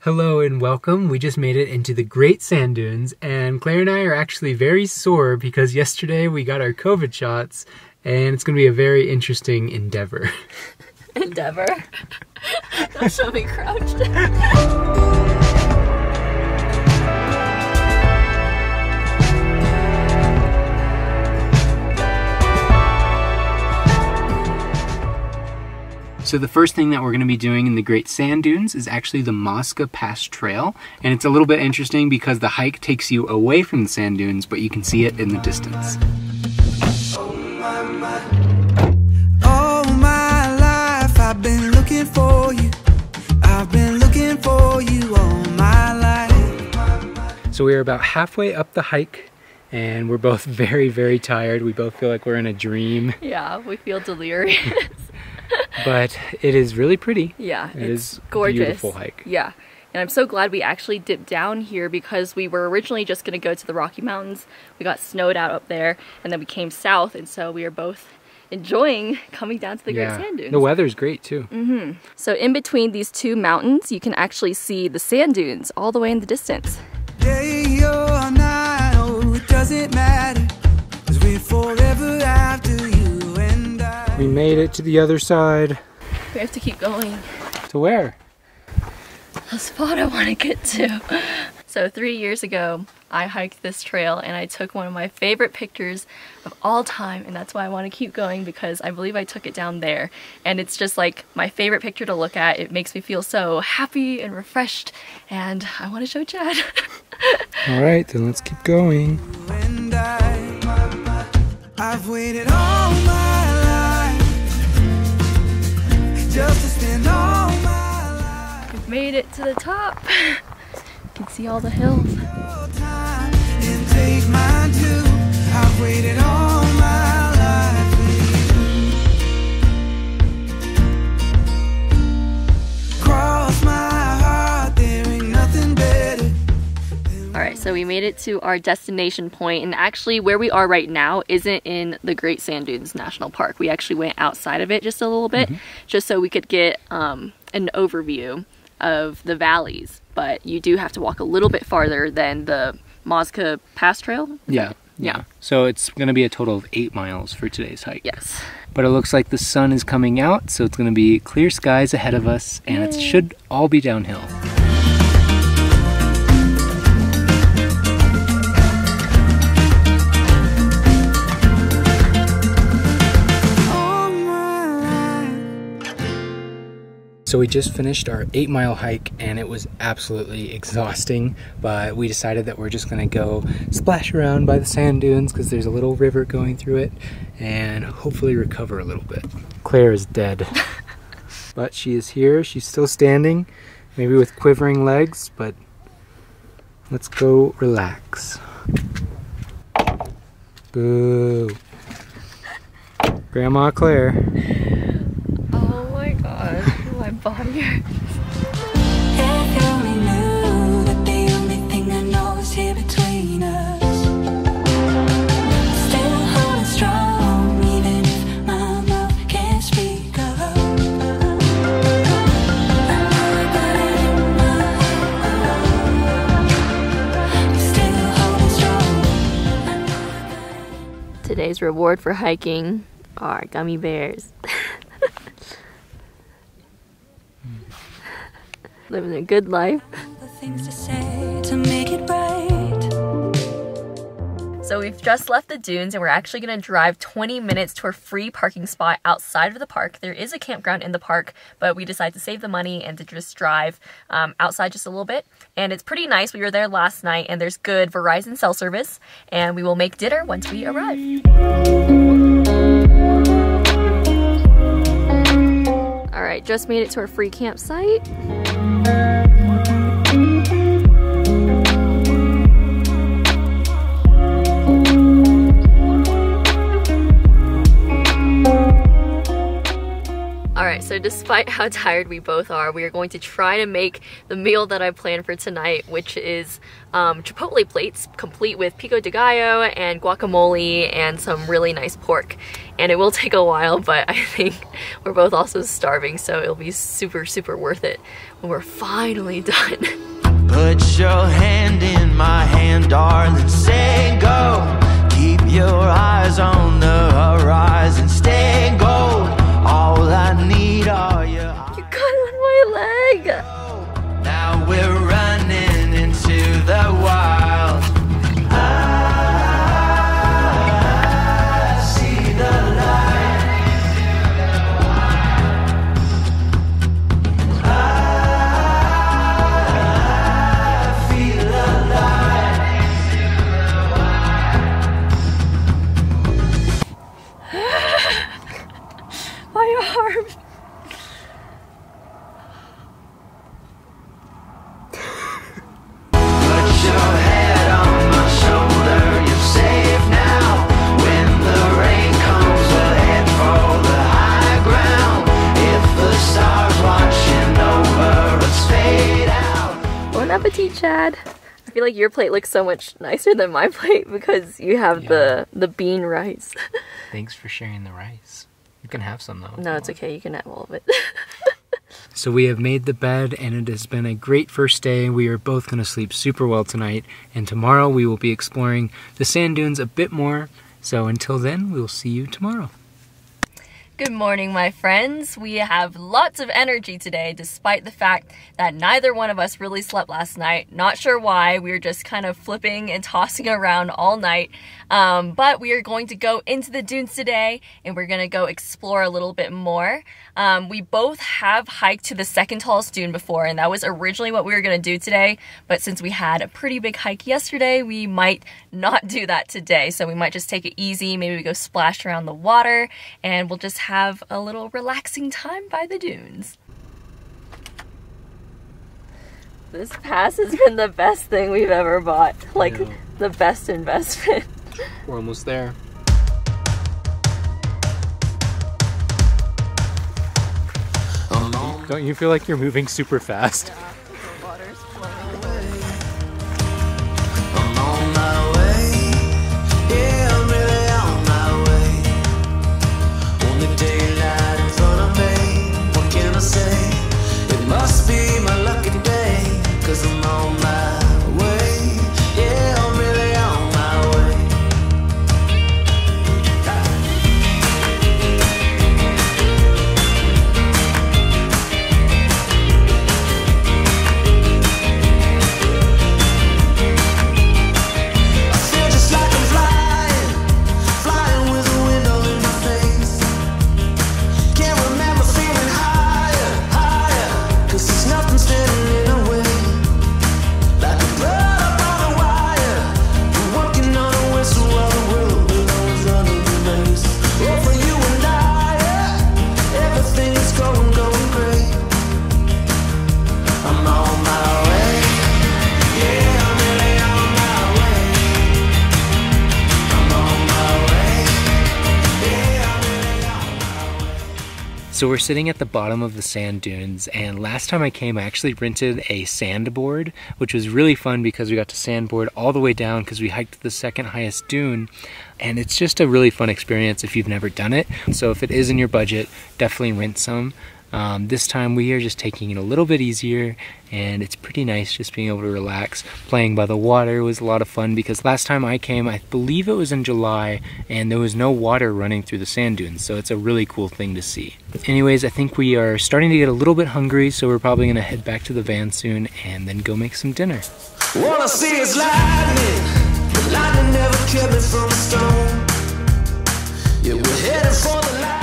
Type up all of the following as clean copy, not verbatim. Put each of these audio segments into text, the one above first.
Hello and welcome. We just made it into the Great Sand Dunes, and Claire and I are actually very sore because yesterday we got our COVID shots, and it's going to be a very interesting endeavor. Endeavor? Don't show me crouched. So the first thing that we're going to be doing in the Great Sand Dunes is actually the Mosca Pass Trail, and it's a little bit interesting because the hike takes you away from the sand dunes, but you can see it in the distance. All my life I've been looking for you. I've been looking for you all my life. So we are about halfway up the hike, and we're both very, very tired. We both feel like we're in a dream. Yeah, we feel delirious. But it is really pretty. Yeah, it's gorgeous. Beautiful hike. Yeah, and I'm so glad we actually dipped down here because we were originally just going to go to the Rocky Mountains. We got snowed out up there, and then we came south, and so we are both enjoying coming down to the Great Sand Dunes. The weather's great too. So in between these two mountains, you can actually see the sand dunes all the way in the distance. Day or night, oh, it doesn't matter, 'cause we're forever after you and I. We made it to the other side. We have to keep going. To where? The spot I want to get to. So 3 years ago, I hiked this trail and I took one of my favorite pictures of all time, and that's why I want to keep going because I believe I took it down there. And it's just like my favorite picture to look at. It makes me feel so happy and refreshed, and I want to show Chad. Alright, then let's keep going. And I've waited all my life just to spend all my life. We've made it to the top. You can see all the hills. And take mine too. I've waited all my life for you. Cross my heart, there ain't nothing better. Alright, so we made it to our destination point, and actually where we are right now isn't in the Great Sand Dunes National Park. We actually went outside of it just a little bit, just so we could get an overview of the valleys. But you do have to walk a little bit farther than the Mosca Pass Trail. Yeah. So it's going to be a total of 8 miles for today's hike. Yes. But it looks like the sun is coming out, so it's going to be clear skies ahead of us, and it should all be downhill. So we just finished our 8-mile hike, and it was absolutely exhausting, but we decided that we're just gonna go splash around by the sand dunes because there's a little river going through it, and hopefully recover a little bit. Claire is dead, but she is here. She's still standing, maybe with quivering legs, but let's go relax. Boo. Grandma Claire. Oh my gosh. My body hurts. If you only knew that the only thing I know is here between us. Still holding strong, even if my mouth can't speak up. I know I got it in my heart. Still holding strong. Today's reward for hiking are gummy bears. Living a good life. The things to say to make it right. So we've just left the dunes and we're actually going to drive 20 minutes to a free parking spot outside of the park. There is a campground in the park, but we decided to save the money and to just drive outside just a little bit. And it's pretty nice. We were there last night and there's good Verizon cell service, and we will make dinner once we arrive. Alright, just made it to our free campsite. Alright, so So despite how tired we both are, we are going to try to make the meal that I planned for tonight, which is chipotle plates complete with pico de gallo and guacamole and some really nice pork. And it will take a while, but I think we're both also starving, so it'll be super, super worth it when we're finally done. Put your hand in my hand, darling, say go. Keep your eyes on the horizon, stay gold. All I need are your eyes. You got on my leg! Now we're running into the wild. I see the light. I feel alive. My arm! Put your head on my shoulder, you're safe now. When the rain comes, we'll head for the high ground. If the stars watching over us fade out. Bon appetit, Chad! I feel like your plate looks so much nicer than my plate because you have the bean rice. Thanks for sharing the rice. You can have some though. No, it's okay. You can have all of it. So we have made the bed and it has been a great first day. We are both going to sleep super well tonight, and tomorrow we will be exploring the sand dunes a bit more. So until then, we'll see you tomorrow. Good morning, my friends. We have lots of energy today, despite the fact that neither one of us really slept last night. Not sure why. We were just kind of flipping and tossing around all night. But we are going to go into the dunes today, and we're going to go explore a little bit more. We both have hiked to the second tallest dune before, and that was originally what we were going to do today. But since we had a pretty big hike yesterday, we might not do that today. So we might just take it easy. Maybe we go splash around the water, and we'll just have a little relaxing time by the dunes. This pass has been the best thing we've ever bought. Like, the best investment. We're almost there. Don't you feel like you're moving super fast? I'm on my way. Yeah, I'm really on my way. Only daylight in front of me. What can I say? It must be my lucky day, 'cause I'm on my way. Yeah, I'm really on my way. I feel just like I'm flying, flying with a window in my face. Can't remember feeling higher, higher, 'cause there's nothing standing in the way. Like a bird up on a wire, we're working on a whistle while the world below is running the race. Oh, for you and I, yeah, everything is going great. I'm on my way. Yeah, I'm really on my way. I'm on my way. Yeah, I'm really on my way. So we're sitting at the bottom of the sand dunes, and last time I came I actually rented a sandboard, which was really fun because we got to sandboard all the way down because we hiked the second highest dune, and it's just a really fun experience if you've never done it. So if it is in your budget, definitely rent some. This time we are just taking it a little bit easier, and it's pretty nice just being able to relax. Playing by the water was a lot of fun because last time I came, I believe it was in July, and there was no water running through the sand dunes, so it's a really cool thing to see. Anyways, I think we are starting to get a little bit hungry, so we're probably gonna head back to the van soon and then go make some dinner. All I see is lightning. The lightning never kept me from a stone. Yeah, we're headed for the lightning.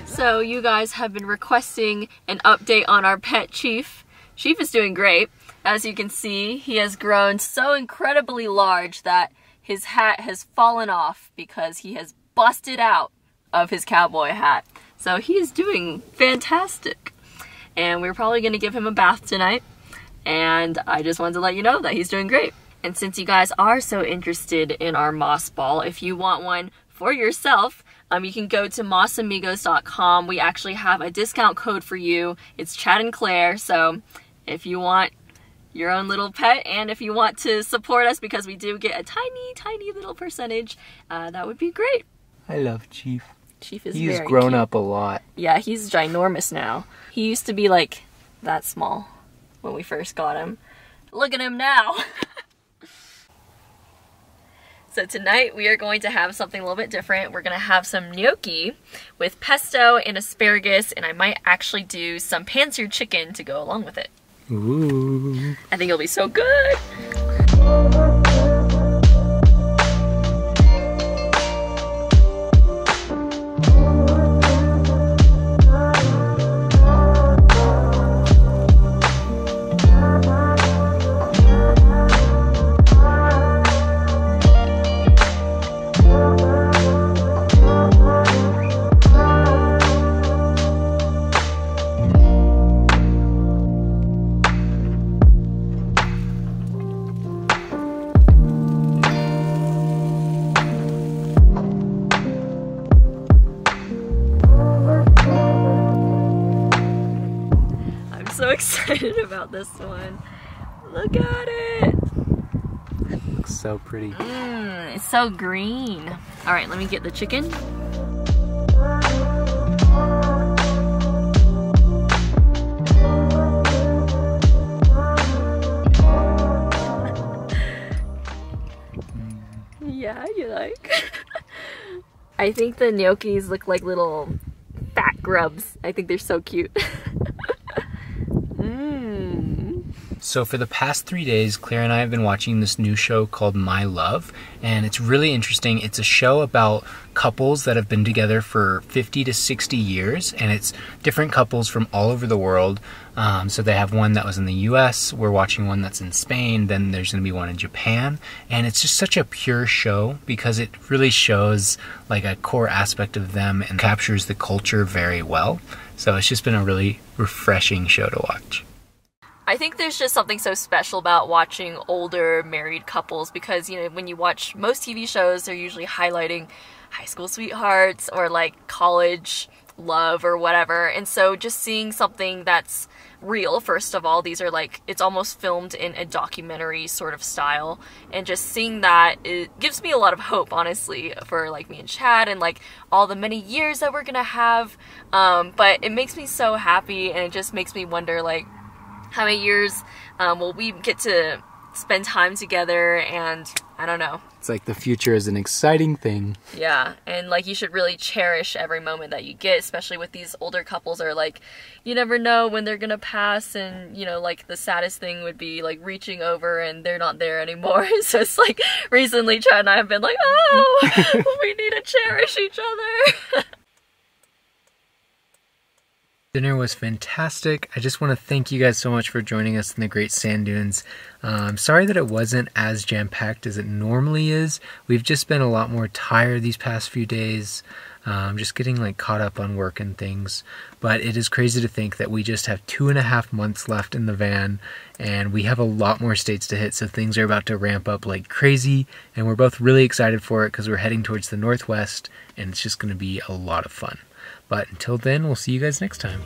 So you guys have been requesting an update on our pet Chief. Chief is doing great. As you can see, he has grown so incredibly large that his hat has fallen off because he has busted out of his cowboy hat. So he is doing fantastic. And we're probably going to give him a bath tonight. And I just wanted to let you know that he's doing great. And since you guys are so interested in our moss ball, if you want one for yourself, You can go to mossamigos.com. We actually have a discount code for you. It's Chad and Claire. So if you want your own little pet and if you want to support us, because we do get a tiny little percentage, that would be great. I love Chief. Chief is He's very grown cute. up a lot. Yeah, he's ginormous now. He used to be like that small when we first got him. Look at him now. So tonight we are going to have something a little bit different. We're going to have some gnocchi with pesto and asparagus, and I might actually do some pan-seared chicken to go along with it. Ooh. I think it'll be so good. So excited about this one. Look at it. Looks so pretty. It's so green. All right, let me get the chicken. Yeah, you like? I think the gnocchis look like little fat grubs. I think they're so cute. So for the past 3 days, Claire and I have been watching this new show called My Love, and it's really interesting. It's a show about couples that have been together for 50 to 60 years, and it's different couples from all over the world. So they have one that was in the US, we're watching one that's in Spain, then there's going to be one in Japan, and it's just such a pure show because it really shows like a core aspect of them and captures the culture very well. So it's just been a really refreshing show to watch. I think there's just something so special about watching older married couples because, you know, when you watch most TV shows, they're usually highlighting high school sweethearts or like college love or whatever. And so just seeing something that's real, first of all, these are like, it's almost filmed in a documentary sort of style. And just seeing that, it gives me a lot of hope, honestly, for like me and Chad and like all the many years that we're gonna have. But it makes me so happy, and it just makes me wonder like, how many years will we get to spend time together? And I don't know. It's like the future is an exciting thing. Yeah, and like you should really cherish every moment that you get, especially with these older couples are like, you never know when they're gonna pass, and you know, like the saddest thing would be like reaching over and they're not there anymore. So it's like recently Chad and I have been like, oh, we need to cherish each other. Dinner was fantastic. I just want to thank you guys so much for joining us in the Great Sand Dunes. I'm sorry that it wasn't as jam-packed as it normally is. We've just been a lot more tired these past few days. Just getting like caught up on work and things. But it is crazy to think that we just have 2.5 months left in the van, and we have a lot more states to hit, so things are about to ramp up like crazy, and we're both really excited for it because we're heading towards the Northwest, and it's just going to be a lot of fun. But until then, we'll see you guys next time.